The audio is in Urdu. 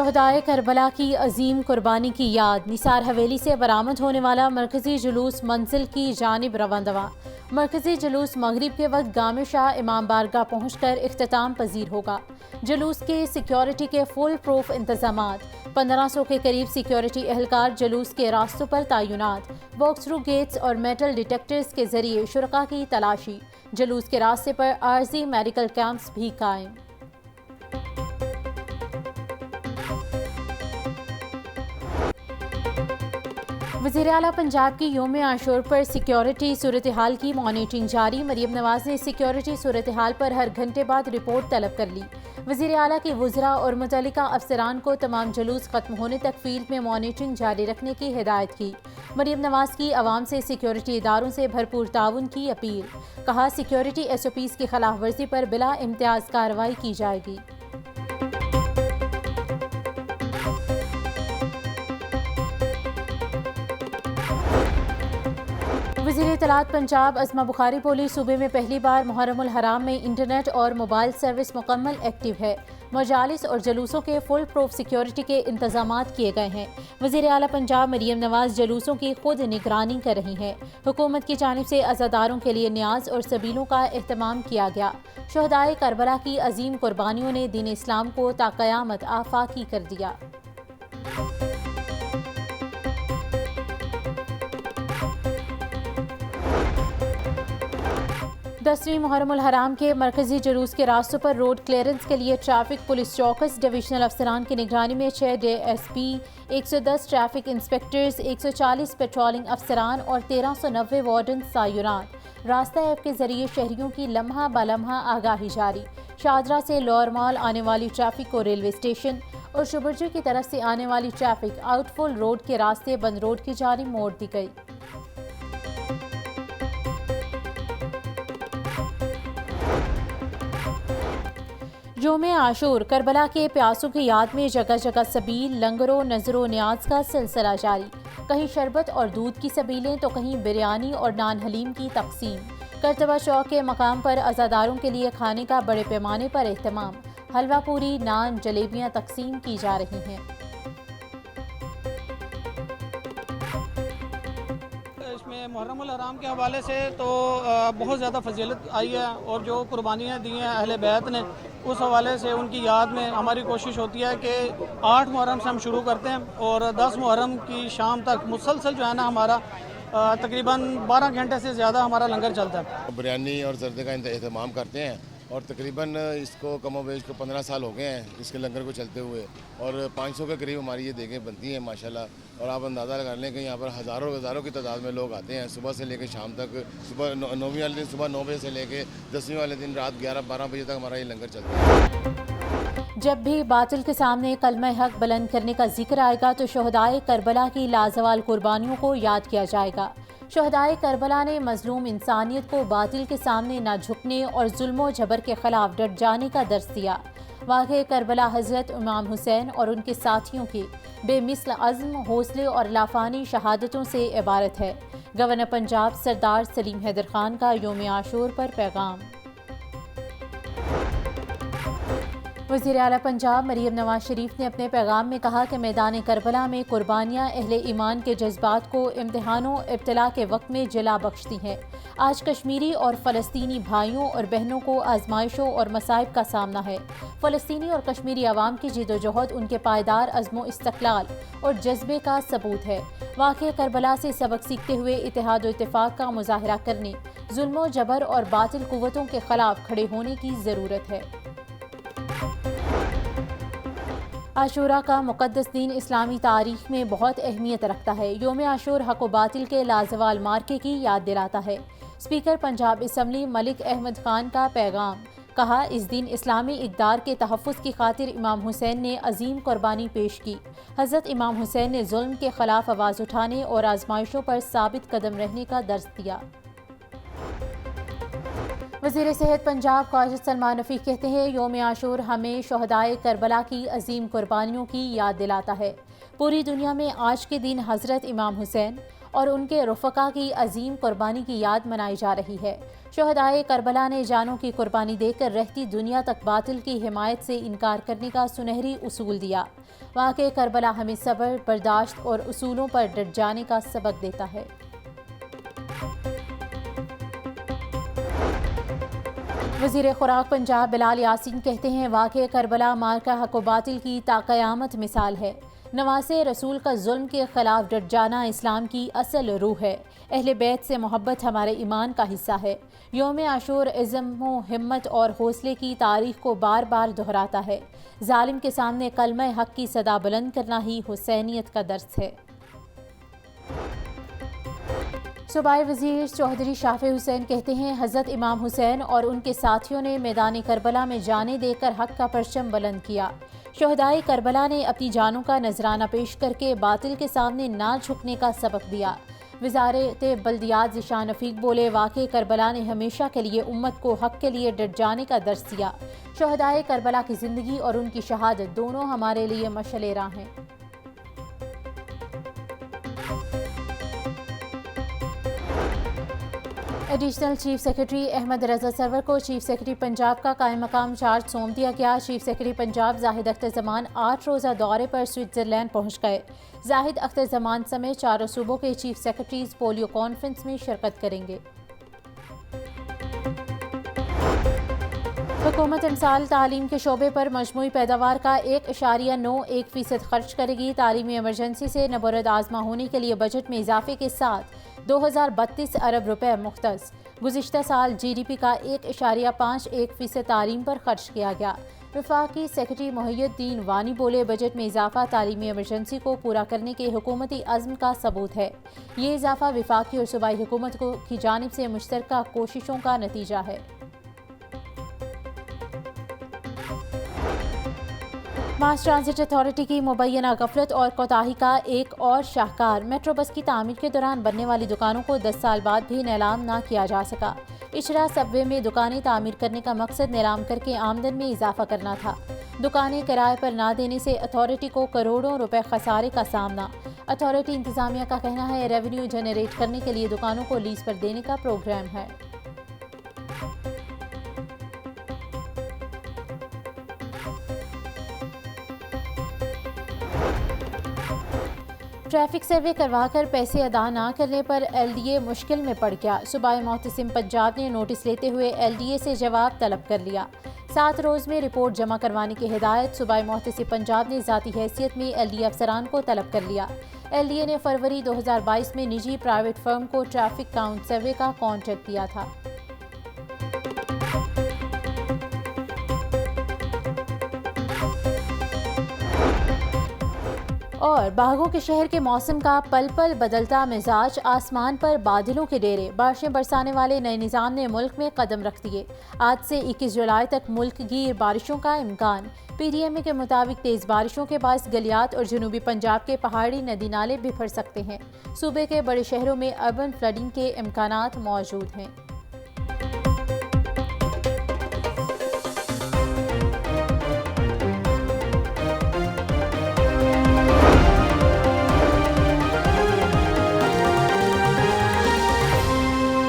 شہدائے کربلا کی عظیم قربانی کی یاد، نثار حویلی سے برآمد ہونے والا مرکزی جلوس منزل کی جانب رواں. مرکزی جلوس مغرب کے وقت گام شاہ امام بارگاہ پہنچ کر اختتام پذیر ہوگا. جلوس کے سیکیورٹی کے فل پروف انتظامات، 1500 کے قریب سیکیورٹی اہلکار جلوس کے راستوں پر تعینات، واک تھرو گیٹس اور میٹل ڈیٹیکٹرز کے ذریعے شرکاء کی تلاشی. جلوس کے راستے پر عارضی میڈیکل کیمپس بھی قائم. وزیر اعلیٰ پنجاب کی یوم عاشور پر سیکیورٹی صورتحال کی مانیٹرنگ جاری. مریم نواز نے سیکیورٹی صورتحال پر ہر گھنٹے بعد رپورٹ طلب کر لی. وزیر اعلیٰ کی وزراء اور متعلقہ افسران کو تمام جلوس ختم ہونے تک فیلڈ میں مانیٹرنگ جاری رکھنے کی ہدایت کی. مریم نواز کی عوام سے سیکیورٹی اداروں سے بھرپور تعاون کی اپیل. کہا سیکیورٹی ایس او پیز کی خلاف ورزی پر بلا امتیاز کارروائی کی جائے گی. وزیر اطلاعات پنجاب عظمی بخاری بولی صوبے میں پہلی بار محرم الحرام میں انٹرنیٹ اور موبائل سروس مکمل ایکٹیو ہے. مجالس اور جلوسوں کے فل پروف سیکیورٹی کے انتظامات کیے گئے ہیں. وزیر اعلیٰ پنجاب مریم نواز جلوسوں کی خود نگرانی کر رہی ہیں. حکومت کی جانب سے عزاداروں کے لیے نیاز اور سبیلوں کا اہتمام کیا گیا. شہدائے کربلا کی عظیم قربانیوں نے دین اسلام کو تا قیامت آفاقی کر دیا. دسویں محرم الحرام کے مرکزی جلوس کے راستوں پر روڈ کلیئرنس کے لیے ٹریفک پولیس چوکس ڈویژنل افسران کی نگرانی میں 6 D S P, 110 traffic inspectors, 140 patrolling افسران اور 1390 وارڈنز تعینات. راستہ ایپ کے ذریعے شہریوں کی لمحہ بلمحہ آگاہی جاری. شاہدرہ سے لوئر مال آنے والی ٹریفک کو ریلوے اسٹیشن اور شبرجی کی طرف سے آنے والی ٹریفک آؤٹ فل روڈ کے راستے بند روڈ کی جانب موڑ دی گئی. یوم عاشور کربلا کے پیاسوں کی یاد میں جگہ جگہ سبیل، لنگر و نذر و نیاز کا سلسلہ جاری. کہیں شربت اور دودھ کی سبیلیں تو کہیں بریانی اور نان حلیم کی تقسیم. کرتبہ چوک کے مقام پر عزاداروں کے لیے کھانے کا بڑے پیمانے پر اہتمام. حلوہ پوری، نان، جلیبیاں تقسیم کی جا رہی ہیں. اس میں محرم الحرام کے حوالے سے تو بہت زیادہ فضیلت آئی ہے اور جو قربانیاں دی ہیں اہل بیت نے اس حوالے سے ان کی یاد میں ہماری کوشش ہوتی ہے کہ 8 محرم سے ہم شروع کرتے ہیں اور 10 محرم کی شام تک مسلسل جو ہے نا ہمارا تقریباً 12 گھنٹے سے زیادہ ہمارا لنگر چلتا ہے. بریانی اور زردے کا اہتمام کرتے ہیں اور تقریباً اس کو کم و بیش کو 15 سال ہو گئے ہیں اس کے لنگر کو چلتے ہوئے اور 500 کے قریب ہماری یہ دیگیں بنتی ہیں ماشاءاللہ. اور آپ اندازہ لگا لیں کہ یہاں پر ہزاروں کی تعداد میں لوگ آتے ہیں صبح سے لے کے شام تک. صبح 9ویں والے دن صبح 9 بجے سے لے کے 10ویں والے دن رات 11-12 بجے تک ہمارا یہ لنگر چلتا ہے. جب بھی باطل کے سامنے کلمہ حق بلند کرنے کا ذکر آئے گا تو شہدائے کربلا کی لازوال قربانیوں کو یاد کیا جائے گا. شہدائے کربلا نے مظلوم انسانیت کو باطل کے سامنے نہ جھکنے اور ظلم و جبر کے خلاف ڈٹ جانے کا درس دیا. واقعہ کربلا حضرت امام حسین اور ان کے ساتھیوں کی بے مثل عزم، حوصلے اور لافانی شہادتوں سے عبارت ہے. گورنر پنجاب سردار سلیم حیدر خان کا یوم عاشور پر پیغام. وزیر اعلیٰ پنجاب مریم نواز شریف نے اپنے پیغام میں کہا کہ میدان کربلا میں قربانیاں اہل ایمان کے جذبات کو امتحان و ابتلا کے وقت میں جلا بخشتی ہیں. آج کشمیری اور فلسطینی بھائیوں اور بہنوں کو آزمائشوں اور مصائب کا سامنا ہے. فلسطینی اور کشمیری عوام کی جد و جہد ان کے پائیدار عزم و استقلال اور جذبے کا ثبوت ہے. واقعہ کربلا سے سبق سیکھتے ہوئے اتحاد و اتفاق کا مظاہرہ کرنے، ظلم و جبر اور باطل قوتوں کے خلاف کھڑے ہونے کی ضرورت ہے. عاشورہ کا مقدس دن اسلامی تاریخ میں بہت اہمیت رکھتا ہے. یوم عاشور حق و باطل کے لازوال مارکے کی یاد دلاتا ہے. اسپیکر پنجاب اسمبلی ملک احمد خان کا پیغام. کہا اس دن اسلامی اقدار کے تحفظ کی خاطر امام حسین نے عظیم قربانی پیش کی. حضرت امام حسین نے ظلم کے خلاف آواز اٹھانے اور آزمائشوں پر ثابت قدم رہنے کا درس دیا. وزیر صحت پنجاب خواجہ سلمان رفیق کہتے ہیں یوم عاشور ہمیں شہدائے کربلا کی عظیم قربانیوں کی یاد دلاتا ہے. پوری دنیا میں آج کے دن حضرت امام حسین اور ان کے رفقا کی عظیم قربانی کی یاد منائی جا رہی ہے۔ شہدائے کربلا نے جانوں کی قربانی دے کر رہتی دنیا تک باطل کی حمایت سے انکار کرنے کا سنہری اصول دیا۔ واقعہ کربلا ہمیں صبر، برداشت اور اصولوں پر ڈٹ جانے کا سبق دیتا ہے۔ وزیر خوراک پنجاب بلال یاسین کہتے ہیں واقعہ کربلا مارکہ حق و باطل کی تا قیامت مثال ہے۔ نواسے رسول کا ظلم کے خلاف ڈٹ جانا اسلام کی اصل روح ہے۔ اہل بیت سے محبت ہمارے ایمان کا حصہ ہے۔ یوم عاشور عزم و ہمت اور حوصلے کی تاریخ کو بار بار دہراتا ہے۔ ظالم کے سامنے کلمہ حق کی صدا بلند کرنا ہی حسینیت کا درس ہے۔ صوبائی وزیر چوہدری شافع حسین کہتے ہیں حضرت امام حسین اور ان کے ساتھیوں نے میدان کربلا میں جانیں دے کر حق کا پرچم بلند کیا۔ شہدائے کربلا نے اپنی جانوں کا نذرانہ پیش کر کے باطل کے سامنے نہ جھکنے کا سبق دیا۔ وزارت بلدیات ذیشان رفیق بولے واقعہ کربلا نے ہمیشہ کے لیے امت کو حق کے لیے ڈٹ جانے کا درس دیا۔ شہدائے کربلا کی زندگی اور ان کی شہادت دونوں ہمارے لیے مشعل راہ ہیں۔ Additional chief secretary Ahmad Raza سرور کو چیف سیکرٹری پنجاب کا قائم مقام چارج سونپ دیا گیا۔ چیف سیکرٹری پنجاب زاہد اختر زمان 8 روزہ دورے پر سوئٹزرلینڈ پہنچ گئے۔ زاہد اختر زمان سمیت 4 صوبوں کے چیف سیکرٹریز پولیو کانفرنس میں شرکت کریں گے۔ حکومت انسال تعلیم کے شعبے پر مجموعی پیداوار کا 1.91% خرچ کرے گی۔ تعلیمی ایمرجنسی سے نبرد آزما ہونے کے لیے بجٹ میں اضافے کے ساتھ 2032 ارب روپے مختص۔ گزشتہ سال جی ڈی پی کا 1.51% تعلیم پر خرچ کیا گیا۔ وفاقی سیکرٹری محی الدین وانی بولے بجٹ میں اضافہ تعلیمی ایمرجنسی کو پورا کرنے کے حکومتی عزم کا ثبوت ہے۔ یہ اضافہ وفاقی اور صوبائی حکومت کی جانب سے مشترکہ کوششوں کا نتیجہ ہے۔ ماس ٹرانزٹ اتھارٹی کی مبینہ غفلت اور کوتاہی کا ایک اور شاہکار میٹرو بس کی تعمیر کے دوران بننے والی دکانوں کو 10 سال بعد بھی نیلام نہ کیا جا سکا۔ اچھرا سب وے میں دکانیں تعمیر کرنے کا مقصد نیلام کر کے آمدن میں اضافہ کرنا تھا۔ دکانیں کرائے پر نہ دینے سے اتھارٹی کو کروڑوں روپے خسارے کا سامنا۔ اتھارٹی انتظامیہ کا کہنا ہے ریونیو جنریٹ کرنے کے لیے دکانوں کو لیز پر دینے کا پروگرام ہے۔ ٹریفک سروے کروا کر پیسے ادا نہ کرنے پر ایل ڈی اے مشکل میں پڑ گیا۔ صوبائی محتسم پنجاب نے نوٹس لیتے ہوئے ایل ڈی اے سے جواب طلب کر لیا۔ 7 روز میں رپورٹ جمع کروانے کی ہدایت صوبائی محتسم پنجاب نے ذاتی حیثیت میں ایل ڈی اے افسران کو طلب کر لیا۔ ایل ڈی اے نے فروری 2022 میں نجی پرائیویٹ فرم کو ٹریفک کاؤنٹ سروے کا کانٹریکٹ دیا تھا۔ اور باغوں کے شہر کے موسم کا پل پل بدلتا مزاج، آسمان پر بادلوں کے ڈیرے، بارشیں برسانے والے نئے نظام نے ملک میں قدم رکھ دیے۔ آج سے 21 جولائی تک ملک گیر بارشوں کا امکان۔ پی ڈی ایم اے کے مطابق تیز بارشوں کے باعث گلیات اور جنوبی پنجاب کے پہاڑی ندی نالے بھر سکتے ہیں۔ صوبے کے بڑے شہروں میں اربن فلڈنگ کے امکانات موجود ہیں۔